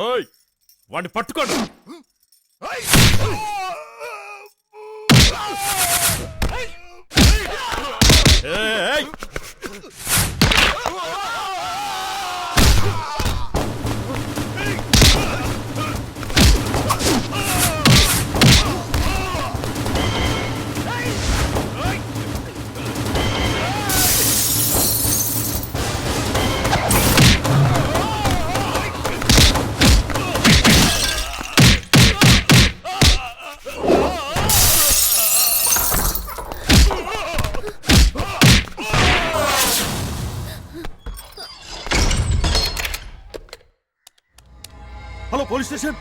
ఓయ్ వాడిని పట్టుకోండి. ఏయ్ హలో పోలీస్ స్టేషన్,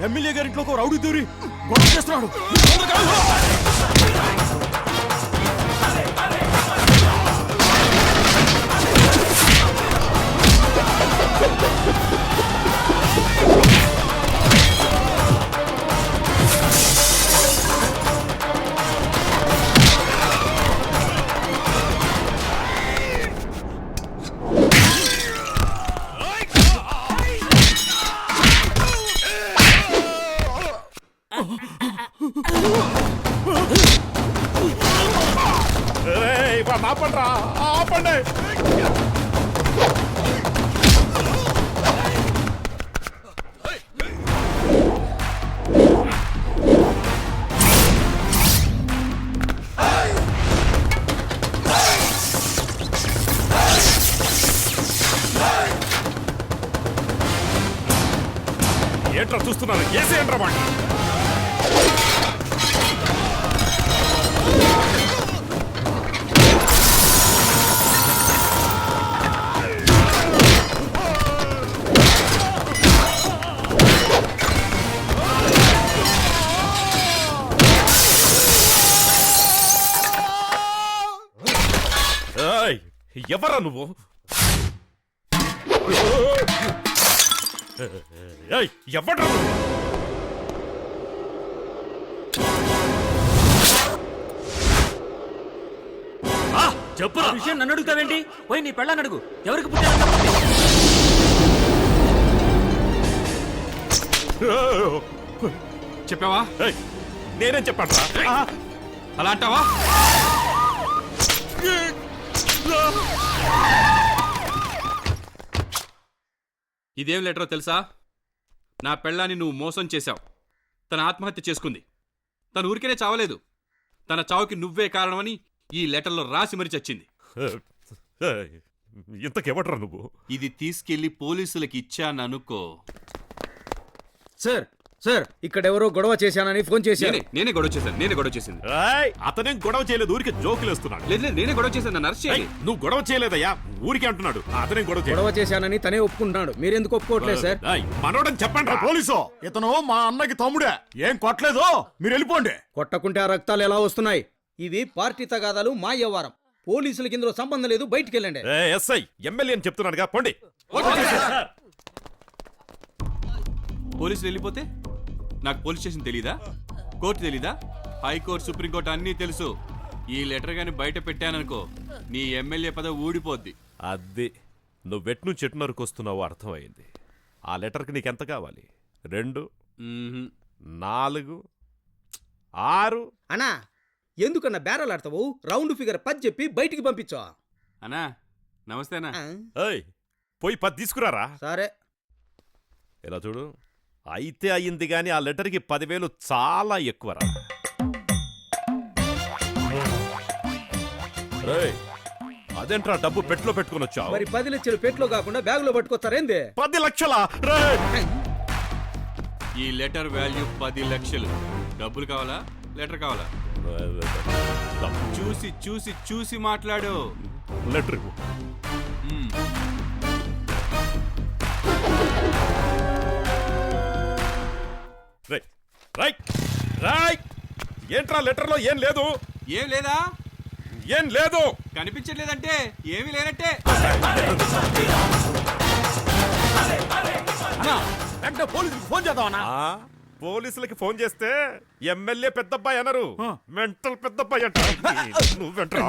ఎమ్మెల్యే గారింట్లో ఒక రౌడీ దూరి గొడవ చేస్తున్నాడు. ఆపండ్రా, ఆపండి. ఏంట్రా చూస్తున్నారు? ఏసేయండ్రా వాడిని. ఎవరా నువ్వు? ఎవడ్రా నువ్వు? చెప్పురా. విషయం నన్ను అడుగుతావేంటి? పోయి నీ పెళ్ళాన్ని అడుగు. ఎవరికి పుట్టాను? చెప్పావా? నేనేం చెప్పాడ్రా? అలా అంటావా? ఇదేం లెటరో తెలుసా? నా పెళ్ళాన్ని నువ్వు మోసం చేశావు. తన ఆత్మహత్య చేసుకుంది. తను ఊరికేనే చావలేదు. తన చావుకి నువ్వే కారణమని ఈ లెటర్లో రాసి మరీ చచ్చింది. ఇంతకెవడ్రా నువ్వు? ఇది తీసుకెళ్లి పోలీసులకి ఇచ్చాననుకో. సార్ సార్, ఇక్కడెవరో గొడవ చేశానని ఫోన్ చేశాను. నేనే గొడవ చేసింది. అతనేం గొడవ చేయలేదు, ఊరికి జోకులు వేస్తున్నాడు. లేదు, నేనే గొడవ చేశాను. నన్ను అరెస్ట్ చేయాలి. నువ్వు గొడవ చేయలేదయ్యా, ఊరికే అంటున్నాడు. అతనేం గొడవ చేశానని తనే ఒప్పుకుంటున్నాడు. మీరెందుకు ఒప్పుకోవట్లేదు సార్? మనోడని చెప్పండి. పోలీసు, ఇతను మా అన్నకి తమ్ముడే. ఏం కొట్టలేదు, మీరు వెళ్ళిపోండి. కొట్టకుంటే ఆ రక్తాలు ఎలా వస్తున్నాయి? ఇవి పార్టీ తగాదాలు, మా వ్యవహారం. పోలీసులకి ఇందులో సంబంధం లేదు. బయటికి వెళ్ళండి. ఎస్ఐ ఎమ్మెల్యే అని చెప్తున్నాడుగా, పోండి. పోలీసులు వెళ్ళిపోతే నాకు పోలీస్ స్టేషన్ తెలీదా? కోర్టు తెలీదా? హైకోర్టు, సుప్రీంకోర్టు అన్నీ తెలుసు. ఈ లెటర్ గాని బయట పెట్టాననుకో, నీ ఎమ్మెల్యే పదవి ఊడిపోద్ది. అది నువ్వెట్ను చెట్టు నరుకొస్తున్నావో అర్థమైంది. ఆ లెటర్కి నీకెంత కావాలి? 2, 4, 6. అన్నా, ఎందుకన్నా బేరాలాడతావు? రౌండ్ ఫిగర్ 10 చెప్పి బయటికి పంపించా. అన్నా నమస్తే అన్నా. పోయి 10 తీసుకురారా. సరే. ఇలా చూడు, అయితే అయ్యింది గాని ఆ లెటర్కి 10,000 చాలా ఎక్కువరా. అదేంట్రా డబ్బు పెట్లో పెట్టుకుని వచ్చావు? మరి 10 లక్షలు పెట్లో కాకుండా బ్యాగ్ లో పట్టుకొస్తారేంది? 10 లక్షలా? ఈ లెటర్ వాల్యూ 10 లక్షలు. డబ్బులు కావాలా, లెటర్ కావాలా? చూసి చూసి చూసి మాట్లాడు. లెటర్ ఏంట్రా లెటర్లో ఏం లేదు? ఏం లేదా? ఏం లేదు. కనిపించట్లేదంటే ఏమీ లేనట్టే. వెంటనే పోలీసులకు ఫోన్ చేద్దామన్నా. పోలీసులకి ఫోన్ చేస్తే ఎమ్మెల్యే పెద్దబ్బాయి అనరు మెంటల్ పెద్దబ్బాయి అంట నువ్వెంట్రా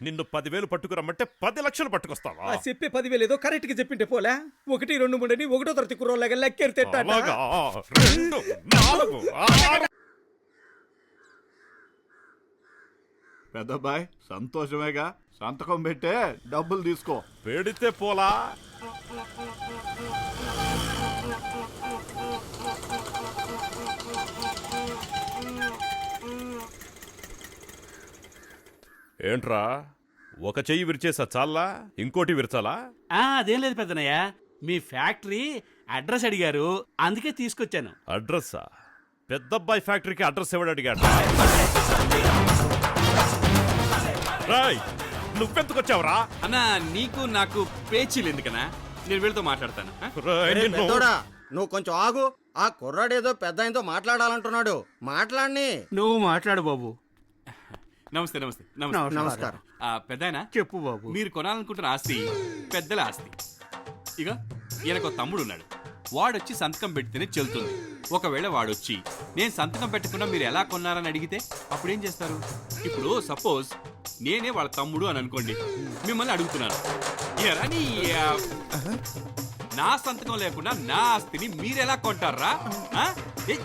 నిన్ను 10,000 పట్టుకురమ్మంటే 10 లక్షలు పట్టుకొస్తావా ఆ చెప్పే 10,000 ఏదో కరెక్ట్ గా చెప్పింటే పోలే 1, 2, 3 అని 1వ తరగతి కుర్రోళ్ళగా లెక్కెడితే అలాగా 2, 4, 6 పెద్దబ్బాయ్ సంతోషమేగా, సంతకం పెట్టే డబ్బులు తీసుకో. పెడితే పోలా ఏంట్రా ఒక చెయ్యి విరిచేసా చాలా ఇంకోటి విరచాలా అదేం లేదు పెద్దనయ్య, మీ ఫ్యాక్టరీ అడ్రస్ అడిగారు అందుకే తీసుకొచ్చాను. అడ్రస్సా పెద్దబ్బాయి ఫ్యాక్టరీకి అడ్రస్ ఎవడు అడిగాడు రాయ్ నువ్వెందుకు వచ్చావురా అన్నా నీకు నాకు పేచీలు ఎందుకనా, నేను వీళ్ళతో మాట్లాడతాను ఆ? రాయ్, నిన్ను- పెద్దోడా నువ్వు కొంచెం ఆగు. ఆ కుర్రాడేదో పెద్ద ఆయనతో మాట్లాడాలంటున్నాడు, మాట్లాడిని. నువ్వు మాట్లాడు బాబు. నమస్తే నమస్తే నమస్కారం. పెద్దాయనా చెప్పు బాబు. మీరు కొనాలనుకుంటున్న ఆస్తి పెద్దల ఆస్తి. ఇక ఈయనకు తమ్ముడు ఉన్నాడు, వాడొచ్చి సంతకం పెడితేనే చెల్లుతుంది. ఒకవేళ వాడొచ్చి నేను సంతకం పెట్టకుండా మీరు ఎలా కొన్నారని అడిగితే అప్పుడేం చేస్తారు? ఇప్పుడు సపోజ్ నేనే వాళ్ళ తమ్ముడు అని అనుకోండి, మిమ్మల్ని అడుగుతున్నాను, ఎరా నీ, నా సంతకం లేకుండా నా ఆస్తిని మీరెలా కొంటారా? ఆ? ఏ,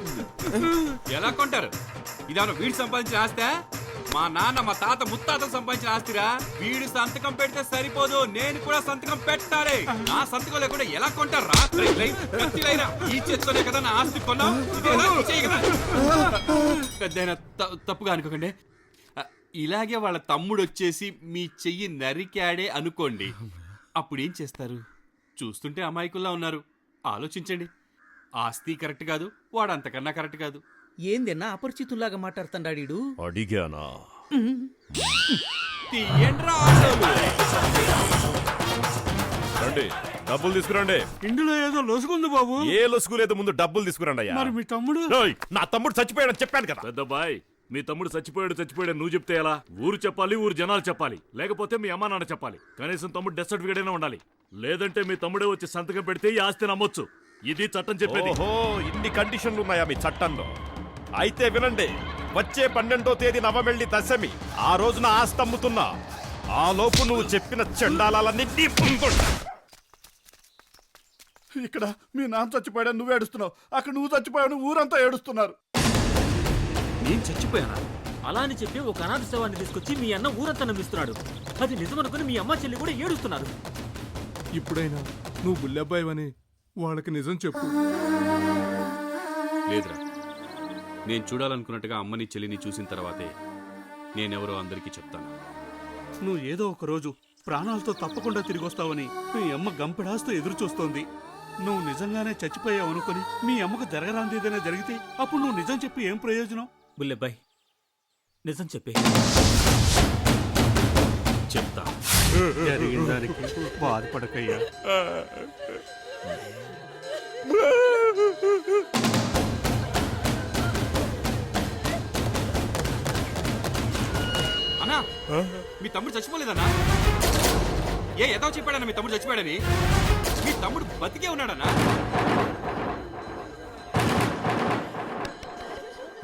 ఎలా కొంటారు? ఇదేమన్నా వీడు సంపాదించిన ఆస్తా? మా నాన్న మా తాత ముత్తాతలు సంపాదించిన ఆస్తిరా. వీడు సంతకం పెడితే సరిపోదు, నేను కూడా సంతకం పెట్టాలి. నా సంతకం లేకుండా ఎలా కొంటారా? ఈ చేత్తోనే కదా నా ఆస్తి కొన్నావు, ఇదేనా ఈ చెయ్యి కదా? పెద్దయినా తప్పుగా అనుకోకండి. ఇలాగే వాళ్ళ తమ్ముడు వచ్చేసి మీ చెయ్యి నరికాడే అనుకోండి, అప్పుడేం చేస్తారు? చూస్తుంటే అమాయకుల్లా ఉన్నారు, ఆలోచించండి. ఆస్తి కరెక్ట్ కాదు, వాడు అంతకన్నా కరెక్ట్ కాదు. ఏందన్నా అపరిచితుల్లాగా మాట్లాడుతాడాడు. అడిగానా తీయండ్రా ఆటోలు. రండి డబ్బులు తీసుకురండి. ఇందులో ఏదో లొసుగుంది బాబు. ఏ లొసుగు లేదు, ముందు డబ్బులు తీసుకురండి అయ్యా. మరి మీ తమ్ముడు? రేయ్, నా తమ్ముడు చచ్చిపోయాడని చెప్పాను కదా. పెద్దబ్బాయ్ మీ తమ్ముడు చచ్చిపోయాడు నువ్వు చెప్తే ఎలా? ఊరు చెప్పాలి, ఊరు జనాలు చెప్పాలి, లేకపోతే మీ అమ్మా నాన్న చెప్పాలి. కనీసం తమ్ముడు డెత్ సర్టిఫికేట్ అయినా ఉండాలి, లేదంటే మీ తమ్ముడే వచ్చి సంతకం పెడితే ఈ ఆస్తి నమ్మొచ్చు. ఇది చట్టం చెప్పేది. ఓహో ఇన్ని కండిషన్లు ఉన్నాయా మీ చట్టంలో? అయితే వినండి, వచ్చే 12వ తేదీ నవమెల్లి దశమి, ఆ రోజున ఆస్తి అమ్ముతున్నా. ఆ లోపు నువ్వు చెప్పిన చండాలన్నీ నీ ముందుంటా. ఇక్కడ మీ నాన్న చచ్చిపోయాడు నువ్వు ఏడుస్తున్నావు, అక్కడ నువ్వు చచ్చిపోయావు ఊరంతా ఏడుస్తున్నారు. నేను చచ్చిపోయానా? అలా అని చెప్పి ఒక అనాథ శవాన్ని తీసుకొచ్చి మీ అన్న ఊరంతా నమ్మిస్తున్నాడు. అది నిజమనుకుని మీ అమ్మ చెల్లి కూడా ఏడుస్తున్నారు. ఇప్పుడైనా నువ్వు బుల్లెబ్బాయివని వాళ్ళకి నిజం చెప్పు. లేదురా, నేను చూడాలనుకున్నట్టుగా అమ్మని చెల్లిని చూసిన తర్వాతే నేనెవరో అందరికీ చెప్తాను. నువ్వు ఏదో ఒక రోజు ప్రాణాలతో తప్పకుండా తిరిగి వస్తావని మీ అమ్మ గంపెడాస్తో ఎదురు చూస్తోంది. నువ్వు నిజంగానే చచ్చిపోయావు అనుకుని మీ అమ్మకు జరగరాంది ఏదైనా జరిగితే అప్పుడు నువ్వు నిజం చెప్పి ఏం ప్రయోజనం? బుల్లెబ్బాయ్ నిజం చెప్పే. చెప్తా. జరిగిన దానికి బాధపడకయ్యా. అన్నా, మీ తమ్ముడు చచ్చిపోలేదన్నా? ఏ ఎదో చెప్పాడన్నా మీ తమ్ముడు చచ్చిపోయాడని? మీ తమ్ముడు బతికే ఉన్నాడన్నా?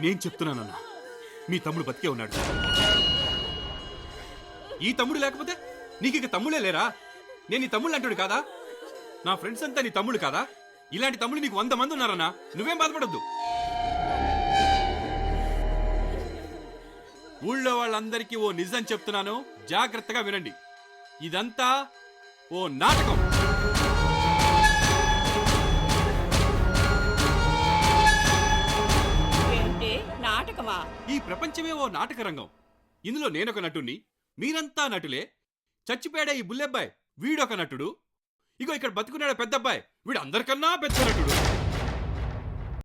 నేను చెప్తున్నానన్నా, మీ తమ్ముడు బతికే ఉన్నాడు. ఈ తమ్ముడు లేకపోతే నీకు ఇక తమ్ముడే లేరా? నేను నీ తమ్ముడు అంటాడు కాదా? నా ఫ్రెండ్స్ అంతా నీ తమ్ముడు కాదా? ఇలాంటి తమ్ముడు నీకు 100 మంది ఉన్నారన్నా, నువ్వేం బాధపడద్దు. ఊళ్ళో వాళ్ళందరికీ ఓ నిజం చెప్తున్నాను, జాగ్రత్తగా వినండి. ఇదంతా ఓ నాటకం. ఏంటి నాటకమా? ఈ ప్రపంచమే ఓ నాటక రంగం. ఇందులో నేనొక నటుణ్ణి, మీరంతా నటులే. చచ్చిపోయాడే ఈ బుల్లెబ్బాయ్, వీడొక నటుడు. ఇగో ఇక్కడ బతుకున్నాడు పెద్దబ్బాయ్, వీడు అందరికన్నా పెద్ద నటుడు.